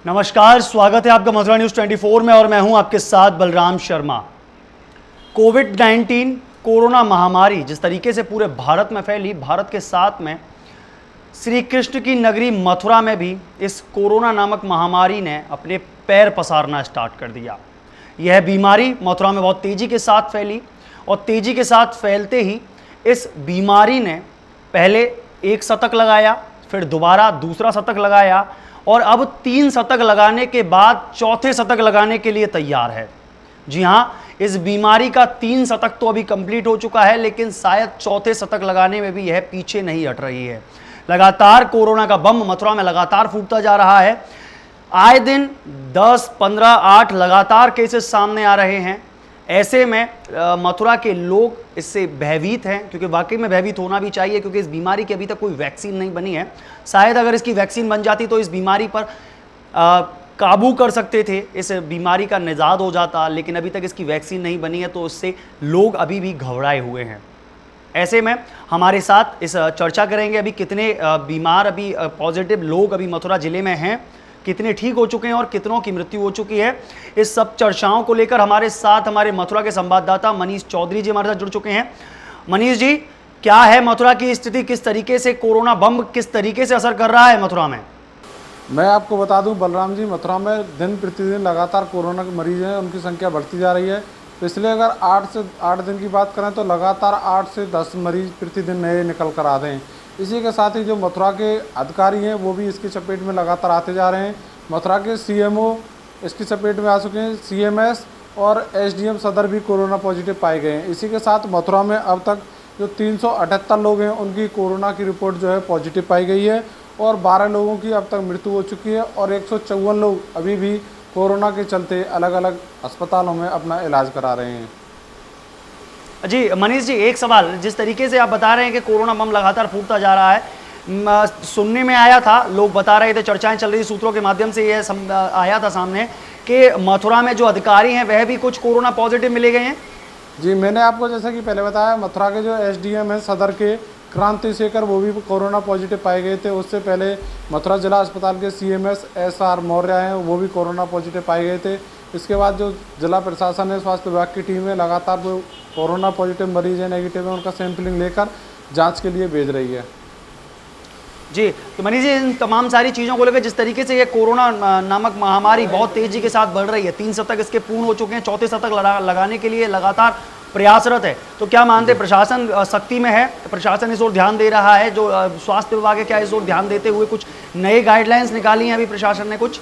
नमस्कार, स्वागत है आपका मथुरा न्यूज़ 24 में और मैं हूं आपके साथ बलराम शर्मा। कोविड-19 कोरोना महामारी जिस तरीके से पूरे भारत में फैली, भारत के साथ में श्री कृष्ण की नगरी मथुरा में भी इस कोरोना नामक महामारी ने अपने पैर पसारना स्टार्ट कर दिया। यह बीमारी मथुरा में बहुत तेज़ी के साथ फैली और तेज़ी के साथ फैलते ही इस बीमारी ने पहले एक शतक लगाया, फिर दोबारा दूसरा शतक लगाया और अब 3 शतक लगाने के बाद चौथे शतक लगाने के लिए तैयार है। जी हाँ, इस बीमारी का 3 शतक तो अभी कंप्लीट हो चुका है, लेकिन शायद चौथे शतक लगाने में भी यह पीछे नहीं हट रही है। लगातार कोरोना का बम मथुरा में लगातार फूटता जा रहा है। आए दिन 10, 15, 8 लगातार केसेस सामने आ रहे हैं। ऐसे में मथुरा के लोग इससे भयभीत हैं, क्योंकि वाकई में भयभीत होना भी चाहिए, क्योंकि इस बीमारी की अभी तक कोई वैक्सीन नहीं बनी है। शायद अगर इसकी वैक्सीन बन जाती तो इस बीमारी पर काबू कर सकते थे, इस बीमारी का निजात हो जाता, लेकिन अभी तक इसकी वैक्सीन नहीं बनी है, तो उससे लोग अभी भी घबराए हुए हैं। ऐसे में हमारे साथ इस चर्चा करेंगे अभी कितने बीमार अभी पॉजिटिव लोग अभी मथुरा ज़िले में हैं, कितने ठीक हो चुके हैं और कितनों की मृत्यु हो चुकी है। इस सब चर्चाओं को लेकर हमारे साथ हमारे मथुरा के संवाददाता मनीष चौधरी जी हमारे साथ जुड़ चुके हैं। मनीष जी, क्या है मथुरा की स्थिति, किस तरीके से कोरोना बम किस तरीके से असर कर रहा है मथुरा में? मैं आपको बता दूं बलराम जी, मथुरा में दिन प्रतिदिन लगातार कोरोना के मरीज हैं, उनकी संख्या बढ़ती जा रही है। पिछले अगर 8 दिन की बात करें तो लगातार 8 से 10 मरीज प्रतिदिन नए निकल कर आते हैं। इसी के साथ ही जो मथुरा के अधिकारी हैं वो भी इसकी चपेट में लगातार आते जा रहे हैं। मथुरा के सीएमओ इसकी चपेट में आ चुके हैं, सीएमएस और एसडीएम सदर भी कोरोना पॉजिटिव पाए गए हैं। इसी के साथ मथुरा में अब तक जो 378 लोग हैं उनकी कोरोना की रिपोर्ट जो है पॉजिटिव पाई गई है और 12 लोगों की अब तक मृत्यु हो चुकी है और 154 लोग अभी भी कोरोना के चलते अलग अलग अस्पतालों में अपना इलाज करा रहे हैं। जी मनीष जी, एक सवाल, जिस तरीके से आप बता रहे हैं कि कोरोना बम लगातार फूटता जा रहा है, सुनने में आया था, लोग बता रहे थे, चर्चाएं चल रही, सूत्रों के माध्यम से यह आया था सामने कि मथुरा में जो अधिकारी हैं वह भी कुछ कोरोना पॉजिटिव मिले गए हैं। जी, मैंने आपको जैसा कि पहले बताया, मथुरा के जो एसडीएम हैं सदर के क्रांति शेखर, वो भी कोरोना पॉजिटिव पाए गए थे। उससे पहले मथुरा जिला अस्पताल के सीएमएस एसआर मौर्य हैं, वो भी कोरोना पॉजिटिव पाए गए थे। इसके बाद जो जिला प्रशासन है, स्वास्थ्य विभाग की टीम है, लगातार जो कोरोना पॉजिटिव मरीज है, नेगेटिव है, उनका सैंपलिंग लेकर जांच के लिए भेज रही है। जी, तो मनीष जी, इन तमाम सारी चीज़ों को लेकर जिस तरीके से ये कोरोना नामक महामारी बहुत तेज़ी के साथ बढ़ रही है, 3 शतक इसके पूर्ण हो चुके हैं, चौथे शतक लगाने के लिए लगातार प्रयासरत है, तो क्या मानते हैं प्रशासन सख्ती में है, प्रशासन इस ओर ध्यान दे रहा है, जो स्वास्थ्य विभाग है क्या इस ओर ध्यान देते हुए कुछ नए गाइडलाइंस निकाली हैं अभी प्रशासन ने? कुछ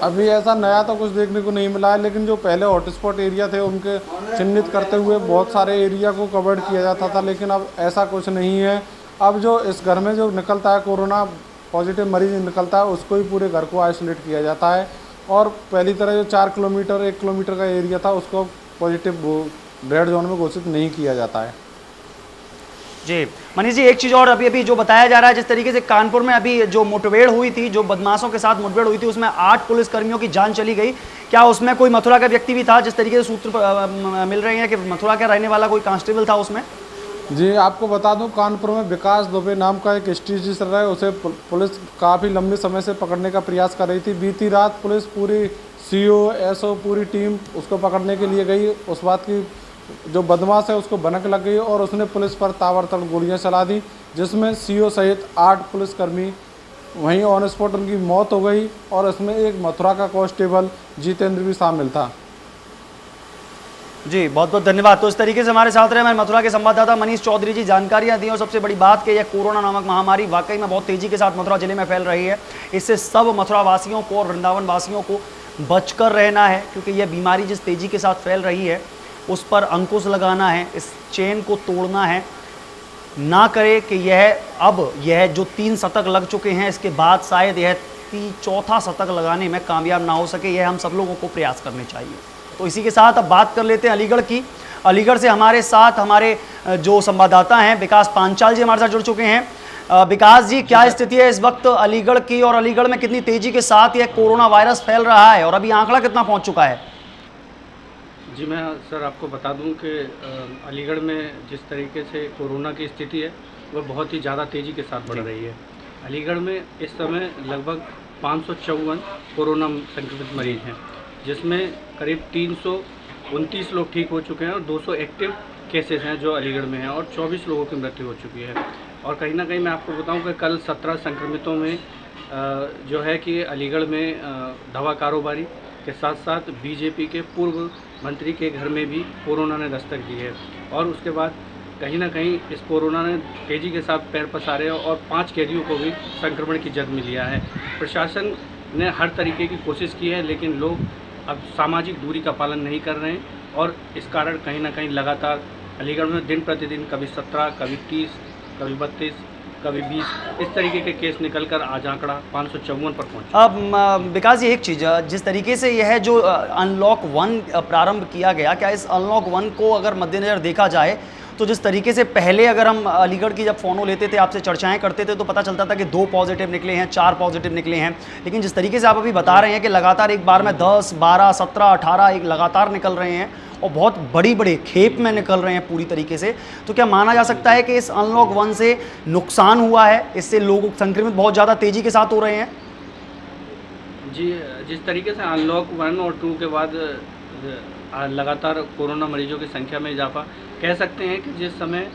अभी ऐसा नया तो कुछ देखने को नहीं मिला है, लेकिन जो पहले हॉटस्पॉट एरिया थे उनके चिन्हित करते हुए बहुत सारे एरिया को कवर किया जाता था, लेकिन अब ऐसा कुछ नहीं है। अब जो इस घर में जो निकलता है कोरोना पॉजिटिव मरीज निकलता है, उसको ही पूरे घर को आइसोलेट किया जाता है और पहली तरह जो 4 किलोमीटर 1 किलोमीटर का एरिया था उसको पॉजिटिव रेड जोन में घोषित नहीं किया जाता है। जी मनीष जी, एक चीज़ और अभी जो बताया जा रहा है, जिस तरीके से कानपुर में अभी जो मुठभेड़ हुई थी, जो बदमाशों के साथ मुठभेड़ हुई थी, उसमें 8 पुलिसकर्मियों की जान चली गई। क्या उसमें कोई मथुरा का व्यक्ति भी था? जिस तरीके से सूत्र मिल रहे हैं कि मथुरा का रहने वाला कोई कांस्टेबल था उसमें। जी, आपको बता दूं, कानपुर में विकास दुबे नाम का एक एसटीसी चल रहा है, उसे पुलिस काफ़ी लंबे समय से पकड़ने का प्रयास कर रही थी। बीती रात पुलिस पूरी सीओ एसओ पूरी टीम उसको पकड़ने के लिए गई। उस बात की जो बदमाश है उसको भनक लग गई और उसने पुलिस पर ताबड़तोड़ गोलियां चला दी, जिसमें सीओ सहित 8 पुलिसकर्मी वहीं ऑन स्पॉट उनकी मौत हो गई और इसमें एक मथुरा का कांस्टेबल जितेंद्र भी शामिल था। जी बहुत बहुत धन्यवाद। तो इस तरीके से हमारे साथ रहे हमारे मथुरा के संवाददाता मनीष चौधरी जी, जानकारियां दी और सबसे बड़ी बात कि यह कोरोना नामक महामारी वाकई में बहुत तेज़ी के साथ मथुरा जिले में फैल रही है। इससे सब मथुरा वासियों को और वृंदावन वासियों को बचकर रहना है, क्योंकि यह बीमारी जिस तेज़ी के साथ फैल रही है उस पर अंकुश लगाना है, इस चेन को तोड़ना है। ना करे कि यह जो 3 शतक लग चुके हैं इसके बाद शायद यह चौथा शतक लगाने में कामयाब ना हो सके, यह हम सब लोगों को प्रयास करने चाहिए। तो इसी के साथ अब बात कर लेते हैं अलीगढ़ की। अलीगढ़ से हमारे साथ हमारे जो संवाददाता हैं विकास पांचाल जी हमारे साथ जुड़ चुके हैं। विकास जी, क्या स्थिति है इस वक्त अलीगढ़ की और अलीगढ़ में कितनी तेजी के साथ यह कोरोना वायरस फैल रहा है और अभी आंकड़ा कितना पहुंच चुका है? जी मैं सर आपको बता दूं कि अलीगढ़ में जिस तरीके से कोरोना की स्थिति है वह बहुत ही ज़्यादा तेज़ी के साथ बढ़ रही है। अलीगढ़ में इस समय लगभग 554 कोरोना संक्रमित मरीज हैं, जिसमें करीब 329 लोग ठीक हो चुके हैं और 200 एक्टिव केसेस हैं जो अलीगढ़ में हैं और 24 लोगों की मृत्यु हो चुकी है। और कहीं ना कहीं मैं आपको बताऊं कि कल 17 संक्रमितों में जो है कि अलीगढ़ में दवा कारोबारी के साथ साथ बीजेपी के पूर्व मंत्री के घर में भी कोरोना ने दस्तक दी है। और उसके बाद कहीं ना कहीं इस कोरोना ने तेज़ी के साथ पैर पसारे और 5 कैदियों को भी संक्रमण की जद में लिया है। प्रशासन ने हर तरीके की कोशिश की है, लेकिन लोग अब सामाजिक दूरी का पालन नहीं कर रहे हैं और इस कारण कहीं ना कहीं लगातार अलीगढ़ में दिन प्रतिदिन कभी 17, कभी 30, कभी 32, कभी 20 इस तरीके के केस निकलकर आज आंकड़ा 554 पर पहुंचा। अब विकास जी, एक चीज़, जिस तरीके से यह है जो अनलॉक 1 प्रारंभ किया गया, क्या इस अनलॉक 1 को अगर मद्देनज़र देखा जाए तो जिस तरीके से पहले अगर हम अलीगढ़ की जब फोनो लेते थे, आपसे चर्चाएं करते थे, तो पता चलता था कि 2 पॉजिटिव निकले हैं, 4 पॉजिटिव निकले हैं, लेकिन जिस तरीके से आप अभी बता रहे हैं कि लगातार एक बार में 10, 12, 17, 18 एक लगातार निकल रहे हैं और बहुत बड़ी बड़ी खेप में निकल रहे हैं पूरी तरीके से, तो क्या माना जा सकता है कि इस अनलॉक 1 से नुकसान हुआ है, इससे लोग संक्रमित बहुत ज़्यादा तेज़ी के साथ हो रहे हैं? जी, जिस तरीके से अनलॉक 1 और 2 के बाद लगातार कोरोना मरीजों की संख्या में इजाफा, कह सकते हैं कि जिस समय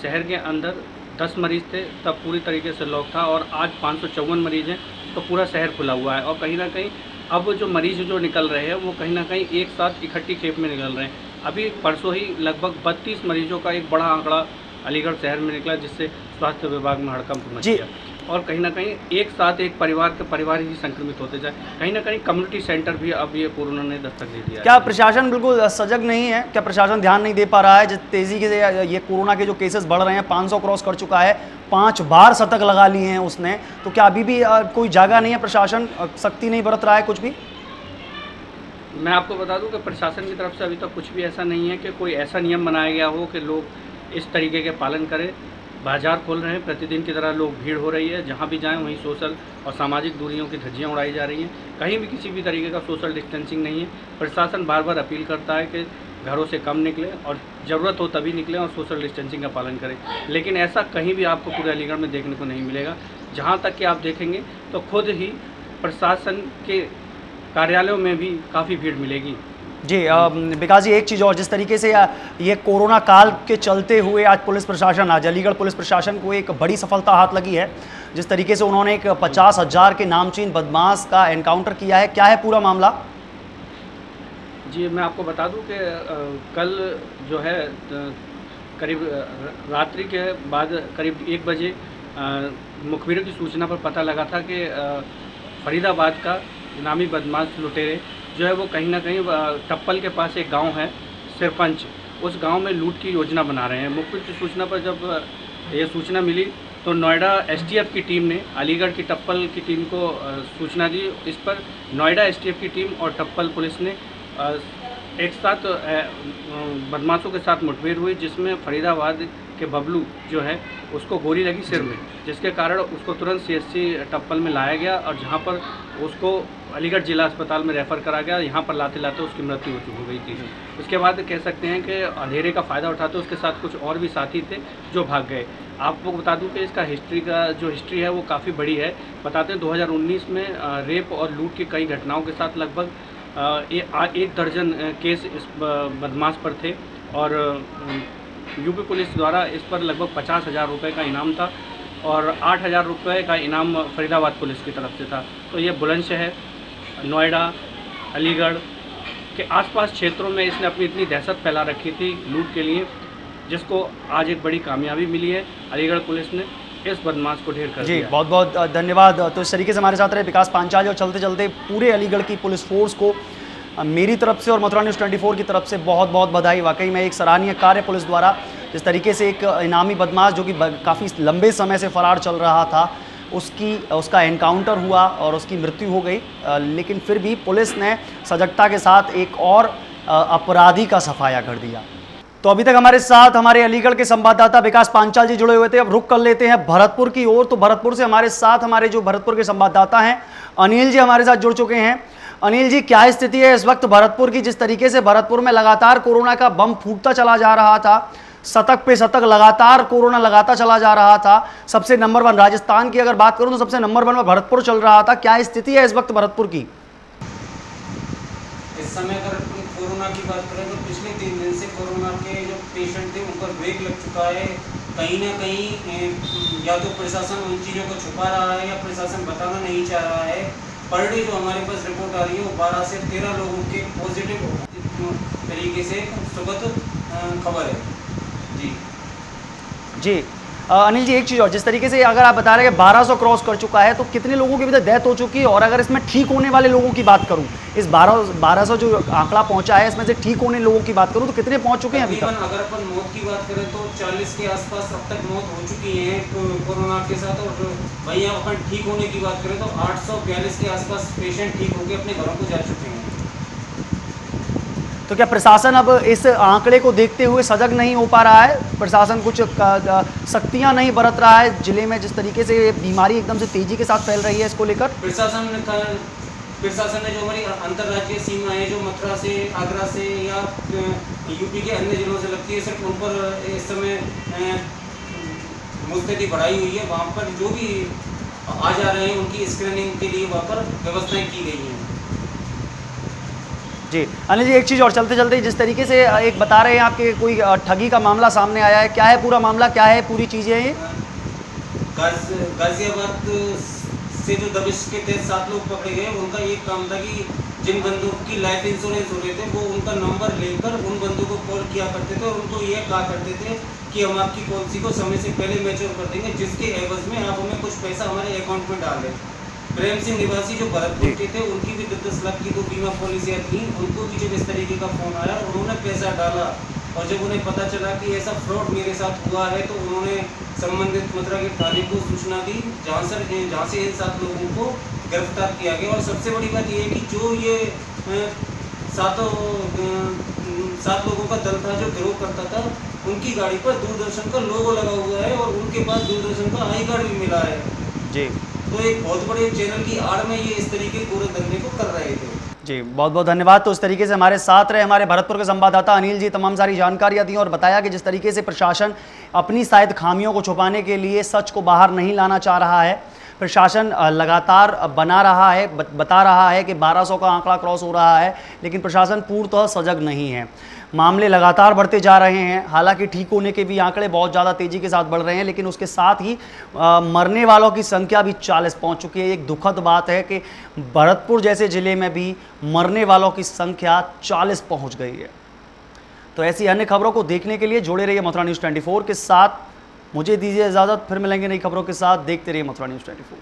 शहर के अंदर 10 मरीज थे तब पूरी तरीके से लॉक था और आज 554 मरीज हैं तो पूरा शहर खुला हुआ है। और कहीं ना कहीं अब जो मरीज जो निकल रहे हैं वो कहीं ना कहीं एक साथ इकट्ठी खेप में निकल रहे हैं। अभी परसों ही लगभग 32 मरीजों का एक बड़ा आंकड़ा अलीगढ़ शहर में निकला, जिससे स्वास्थ्य विभाग में हड़कंप मच गया और कहीं ना कहीं एक साथ एक परिवार ही संक्रमित होते जाए। कहीं ना कहीं कम्युनिटी सेंटर भी अब ये कोरोना ने दस्तक दे दिया। क्या प्रशासन बिल्कुल सजग नहीं है? क्या प्रशासन ध्यान नहीं दे पा रहा है? जिस तेज़ी से ये कोरोना के जो केसेस बढ़ रहे हैं, 500 क्रॉस कर चुका है, 5 बार शतक लगा लिए हैं उसने, तो क्या अभी भी कोई जागा नहीं है? प्रशासन सख्ती नहीं बरत रहा है कुछ भी? मैं आपको बता दूं कि प्रशासन की तरफ से अभी तक कुछ भी ऐसा नहीं है कि कोई ऐसा नियम बनाया गया हो कि लोग इस तरीके के पालन करें। बाजार खोल रहे हैं, प्रतिदिन की तरह लोग भीड़ हो रही है, जहां भी जाएं वहीं सोशल और सामाजिक दूरियों की धज्जियां उड़ाई जा रही हैं। कहीं भी किसी भी तरीके का सोशल डिस्टेंसिंग नहीं है। प्रशासन बार बार अपील करता है कि घरों से कम निकलें और ज़रूरत हो तभी निकलें और सोशल डिस्टेंसिंग का पालन करें, लेकिन ऐसा कहीं भी आपको पूरे अलीगढ़ में देखने को नहीं मिलेगा। जहाँ तक कि आप देखेंगे तो खुद ही प्रशासन के कार्यालयों में भी काफ़ी भीड़ मिलेगी। जी विकास जी, एक चीज़ और, जिस तरीके से ये कोरोना काल के चलते हुए आज पुलिस प्रशासन, आज अलीगढ़ पुलिस प्रशासन को एक बड़ी सफलता हाथ लगी है। जिस तरीके से उन्होंने एक 50,000 के नामचीन बदमाश का एनकाउंटर किया है, क्या है पूरा मामला? जी, मैं आपको बता दूं कि कल जो है करीब रात्रि के बाद करीब 1 बजे मुखबिरों की सूचना पर पता लगा था कि फरीदाबाद का इनामी बदमाश लुटेरे जो है वो कहीं ना कहीं टप्पल के पास एक गांव है सरपंच, उस गांव में लूट की योजना बना रहे हैं। मुखबिर की सूचना पर जब ये सूचना मिली तो नोएडा एसटीएफ की टीम ने अलीगढ़ की टप्पल की टीम को सूचना दी। इस पर नोएडा एसटीएफ की टीम और टप्पल पुलिस ने एक साथ बदमाशों के साथ मुठभेड़ हुई, जिसमें फरीदाबाद के बबलू जो है उसको गोली लगी सिर में, जिसके कारण उसको तुरंत सीएससी टप्पल में लाया गया और जहां पर उसको अलीगढ़ जिला अस्पताल में रेफ़र करा गया। यहाँ पर लाते लाते उसकी मृत्यु हो गई थी। उसके बाद कह सकते हैं कि अंधेरे का फ़ायदा उठाते उसके साथ कुछ और भी साथी थे जो भाग गए। आपको बता दूं कि इसका हिस्ट्री है वो काफ़ी बड़ी है। बताते हैं 2019 में रेप और लूट की कई घटनाओं के साथ लगभग 1 दर्जन केस इस बदमाश पर थे और यूपी पुलिस द्वारा इस पर लगभग 50,000 रुपये का इनाम था और 8,000 रुपये का इनाम फरीदाबाद पुलिस की तरफ से था। तो ये बुलंदशहर, नोएडा, अलीगढ़ के आसपास क्षेत्रों में इसने अपनी इतनी दहशत फैला रखी थी लूट के लिए, जिसको आज एक बड़ी कामयाबी मिली है। अलीगढ़ पुलिस ने इस बदमाश को ढेर कर दिया। जी, बहुत बहुत धन्यवाद। तो इस तरीके से हमारे साथ रहे विकास पांचाल और चलते चलते पूरे अलीगढ़ की पुलिस फोर्स को मेरी तरफ से और मथुरा न्यूज़ 24 की तरफ से बहुत बहुत बधाई। वाकई में एक सराहनीय कार्य पुलिस द्वारा, जिस तरीके से एक इनामी बदमाश जो कि काफ़ी लंबे समय से फरार चल रहा था उसका एनकाउंटर हुआ और उसकी मृत्यु हो गई, लेकिन फिर भी पुलिस ने सजगता के साथ एक और अपराधी का सफाया कर दिया। तो अभी तक हमारे साथ हमारे अलीगढ़ के संवाददाता विकास पांचाल जी जुड़े हुए थे। अब रुख कर लेते हैं भरतपुर की ओर। तो भरतपुर से हमारे साथ हमारे जो भरतपुर के संवाददाता हैं अनिल जी हमारे साथ जुड़ चुके हैं। अनिल जी, क्या स्थिति है इस वक्त भरतपुर की? जिस तरीके से भरतपुर में लगातार कोरोना का बम फूटता चला जा रहा था, शतक पे शतक लगातार कोरोना लगाता चला जा रहा था। सबसे नंबर 1 राजस्थान की अगर बात करूं तो सबसे नंबर 1 में भरतपुर चल रहा था। क्या स्थिति है इस वक्त भरतपुर की? इस समय अगर अपन कोरोना की बात करें तो पिछले 3 दिन से कोरोना के जो पेशेंट थे उन पर ब्रेक लग चुका है। कहीं ना कहीं या तो प्रशासन उन चीज़ों को छुपा रहा है या प्रशासन बताना नहीं चाह रहा है। पर डे जो हमारे पास रिपोर्ट आ रही है वो 12 से 13 लोगों के पॉजिटिव तरीके से सुगत खबर है। जी जी अनिल जी, एक चीज़ और, जिस तरीके से अगर आप बता रहे हैं कि 1200 क्रॉस कर चुका है तो कितने लोगों की अभी तक डेथ हो चुकी है? और अगर इसमें ठीक होने वाले लोगों की बात करूं, इस 1200 जो आंकड़ा पहुंचा है इसमें से ठीक होने लोगों की बात करूं तो कितने पहुंच चुके हैं अभी तक? अगर अपन मौत की बात करें तो 40 के आसपास अब तक मौत हो चुकी है कोरोना के साथ। और वहीं अपन ठीक होने की बात करें तो 842 के आसपास पेशेंट ठीक होकर अपने घरों को जा चुके हैं। तो क्या प्रशासन अब इस आंकड़े को देखते हुए सजग नहीं हो पा रहा है? प्रशासन कुछ सख्तियां नहीं बरत रहा है जिले में, जिस तरीके से ये बीमारी एकदम से तेजी के साथ फैल रही है, इसको लेकर? प्रशासन ने जो हमारी अंतर्राज्यीय सीमा है जो मथुरा से, आगरा से या यूपी के अन्य जिलों से लगती है, सिर्फ उन पर इस समय मुस्तैदी बढ़ाई हुई है। वहाँ पर जो भी आ जा रहे हैं उनकी स्क्रीनिंग के लिए वहाँ पर व्यवस्थाएं की गई हैं। जी अनिल जी, एक चीज़ और, चलते चलते जिस तरीके से एक बता रहे हैं आपके कोई ठगी का मामला सामने आया है, क्या है पूरा मामला, क्या है पूरी चीज़ें ये? गाजियाबाद से जो दबिश के तहत 7 लोग पकड़े गए, उनका एक काम था कि जिन बंदों की लाइफ इंश्योरेंस हो रहे थे वो उनका नंबर लेकर उन बंदों को कॉल किया करते थे और उनको ये कहा करते थे कि हम आपकी पॉलिसी को समय से पहले मैच्योर कर देंगे, जिसके एवज में आप हमें कुछ पैसा हमारे अकाउंट में डाल दें। प्रेम सिंह निवासी जो भरतपुर के थे उनकी भी 10 लाख की 2 बीमा पॉलिसियाँ थी। उनको भी जब इस तरीके का फ़ोन आया उन्होंने पैसा डाला और जब उन्हें पता चला कि ऐसा फ्रॉड मेरे साथ हुआ है तो उन्होंने संबंधित मथुरा के थाने को सूचना दी, जहाँ से इन 7 लोगों को गिरफ्तार किया गया। और सबसे बड़ी बात यह है कि जो ये 7 लोगों का दल था जो गिरोह करता था, उनकी गाड़ी पर दूरदर्शन का लोगो लगा हुआ है और उनके पास दूरदर्शन का आई कार्ड भी मिला है। जी, तो एक बहुत बड़े चैनल की आड़ में ये इस तरीके पूरे धंधे को कर रहे थे। जी बहुत बहुत धन्यवाद। तो इस तरीके से हमारे साथ रहे हमारे भरतपुर के संवाददाता अनिल जी, तमाम सारी जानकारियां दी और बताया कि जिस तरीके से प्रशासन अपनी शायद खामियों को छुपाने के लिए सच को बाहर नहीं लाना चाह रहा है। प्रशासन लगातार बना रहा है, बता रहा है कि 1200 का आंकड़ा क्रॉस हो रहा है, लेकिन प्रशासन पूर्णतः सजग नहीं है। मामले लगातार बढ़ते जा रहे हैं। हालांकि ठीक होने के भी आंकड़े बहुत ज़्यादा तेज़ी के साथ बढ़ रहे हैं, लेकिन उसके साथ ही मरने वालों की संख्या भी 40 पहुंच चुकी है। एक दुखद बात है कि भरतपुर जैसे ज़िले में भी मरने वालों की संख्या 40 पहुंच गई है। तो ऐसी अन्य खबरों को देखने के लिए जुड़े रहिए मथुरा न्यूज़ 24 के साथ। मुझे दीजिए इजाज़त, फिर मिलेंगे नई खबरों के साथ। देखते रहिए मथुरा न्यूज़ 24।